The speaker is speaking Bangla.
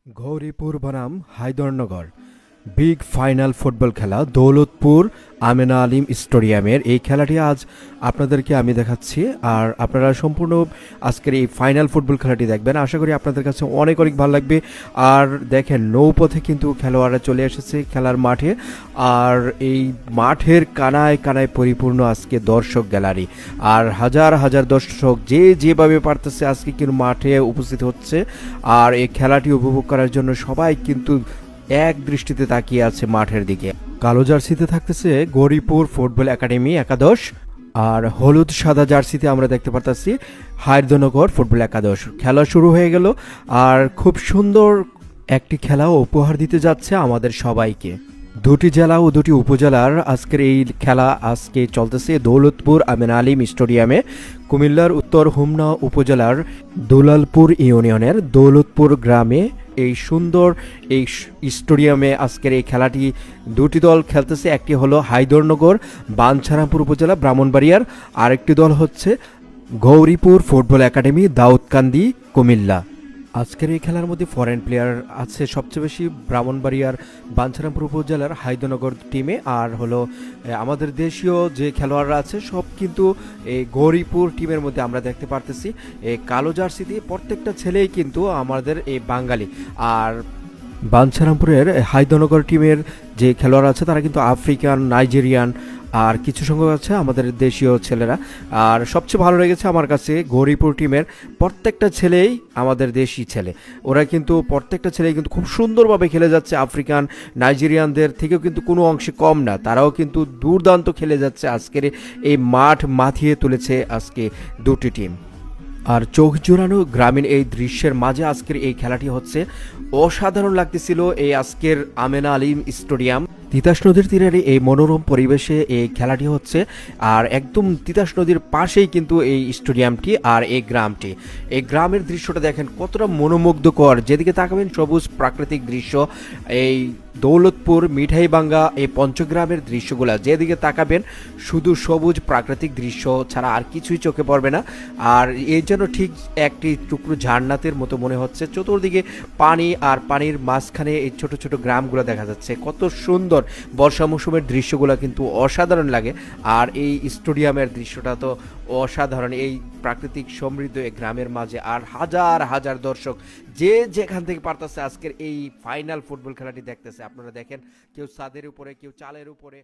গৌরীপুর বনাম হায়দরনগর বিগ ফাইনাল ফুটবল খেলা দৌলতপুর আমেনা আলিম স্টেডিয়ামের এই খেলাটি আজ আপনাদেরকে আমি দেখাচ্ছি। আর আপনারা সম্পূর্ণ আজকের এই ফাইনাল ফুটবল খেলাটি দেখবেন, আশা করি আপনাদের কাছে অনেক অনেক ভালো লাগবে। আর দেখেন নৌপথে কিন্তু খেলোয়াড়রা চলে এসেছে খেলার মাঠে, আর এই মাঠের কানায় কানায় পরিপূর্ণ আজকে দর্শক গ্যালারি। আর হাজার হাজার দর্শক যে যেভাবে পারতেছে আজকে কিন্তু মাঠে উপস্থিত হচ্ছে, আর এই খেলাটি উপভোগ করার জন্য সবাই কিন্তু এক দৃষ্টিতে তাকিয়ে আছে মাঠের দিকে। কালো জার্সিতে থাকতেছে গৌরীপুর ফুটবল একাডেমি একাদশ, আর হলুদ সাদা জার্সিতে আমরা দেখতে পারতেছি হায়দরনগর ফুটবল একাদশ। খেলা শুরু হয়ে গেল, আর খুব সুন্দর একটি খেলা উপহার দিতে যাচ্ছে আমাদের সবাইকে। দুটি জেলা ও দুটি উপজেলার আজকের এই খেলা আজকে চলতেছে দৌলতপুর আমেনা আলিম স্টেডিয়ামে। কুমিল্লার উত্তর হোমনা উপজেলার দুলালপুর ইউনিয়নের দৌলতপুর গ্রামে এই সুন্দর এই স্টেডিয়ামে আজকের এই খেলাটি দুটি দল খেলতেছে। একটি হলো হায়দরনগর বাঞ্ছারামপুর উপজেলা ব্রাহ্মণবাড়িয়ার, আরেকটি দল হচ্ছে গৌরীপুর ফুটবল একাডেমি দাউদকান্দি কুমিল্লা। আজকের এই খেলার মধ্যে ফরেন প্লেয়ার আছে সবচেয়ে বেশি ব্রাহ্মণবাড়িয়ার বাঞ্ছারামপুর উপজেলার হায়দরনগর টিমে, আর হলো আমাদের দেশীয় যে খেলোয়াড়রা আছে সব কিন্তু এই গৌরীপুর টিমের মধ্যে আমরা দেখতে পারতেছি। এই কালো জার্সিতে প্রত্যেকটা ছেলেই কিন্তু আমাদের এই বাঙালি। আর বাঞ্ছারামপুরের হায়দরনগর টিমের যে খেলোয়াড় আছে তারা কিন্তু আফ্রিকান, নাইজেরিয়ান, আর কিছু সংখ্যক আছে আমাদের দেশীয় ছেলেরা। আর সবচেয়ে ভালো লেগেছে আমার কাছে গৌরীপুর টিমের প্রত্যেকটা ছেলেই আমাদের দেশি ছেলে। ওরা কিন্তু প্রত্যেকটা ছেলেই কিন্তু খুব সুন্দরভাবে খেলে যাচ্ছে, আফ্রিকান নাইজেরিয়ানদের থেকেও কিন্তু কোনো অংশে কম না, তারাও কিন্তু দুর্দান্ত খেলে যাচ্ছে। আজকের এই মাঠ মাথিয়ে তুলেছে আজকে দুটি টিম। আর চোখ জোড়ানো গ্রামীণ এই দৃশ্যের মাঝে আজকের এই খেলাটি হচ্ছে অসাধারণ লাগতেছিল। এই আজকের আমেনা আলিম স্টেডিয়াম তিতাস নদীর তীরের এই মনোরম পরিবেশে এই খেলাটি হচ্ছে, আর একদম তিতাস নদীর পাশেই কিন্তু এই স্টেডিয়ামটি আর এই গ্রামটি। এই গ্রামের দৃশ্যটা দেখেন কতটা মনোমুগ্ধকর, যেদিকে তাকাবেন সবুজ প্রাকৃতিক দৃশ্য। এই দৌলতপুর মিঠাইবাঙ্গা এই পঞ্চগ্রামের দৃশ্যগুলো যেদিকে তাকাবেন শুধু সবুজ প্রাকৃতিক দৃশ্য ছাড়া আর কিছুই চোখে পড়বে না। আর এই জন্য ঠিক একটি টুকরো ঝাড়নাতের মতো মনে হচ্ছে, চতুর্দিকে পানি, আর পানির মাঝখানে এই ছোট ছোট গ্রামগুলো দেখা যাচ্ছে। কত সুন্দর বর্ষা মৌসুমের দৃশ্যগুলো কিন্তু অসাধারণ লাগে। আর এই স্টেডিয়ামের দৃশ্যটা তো অসাধারণ, এই প্রাকৃতিক সমৃদ্ধ এই গ্রামের মাঝে। আর হাজার হাজার দর্শক যে যেখান থেকে পারতেছে আজকের এই ফাইনাল ফুটবল খেলাটি দেখতেছে। আপনারা দেখেন কেউ ছাদের উপরে, কেউ চালের উপরে।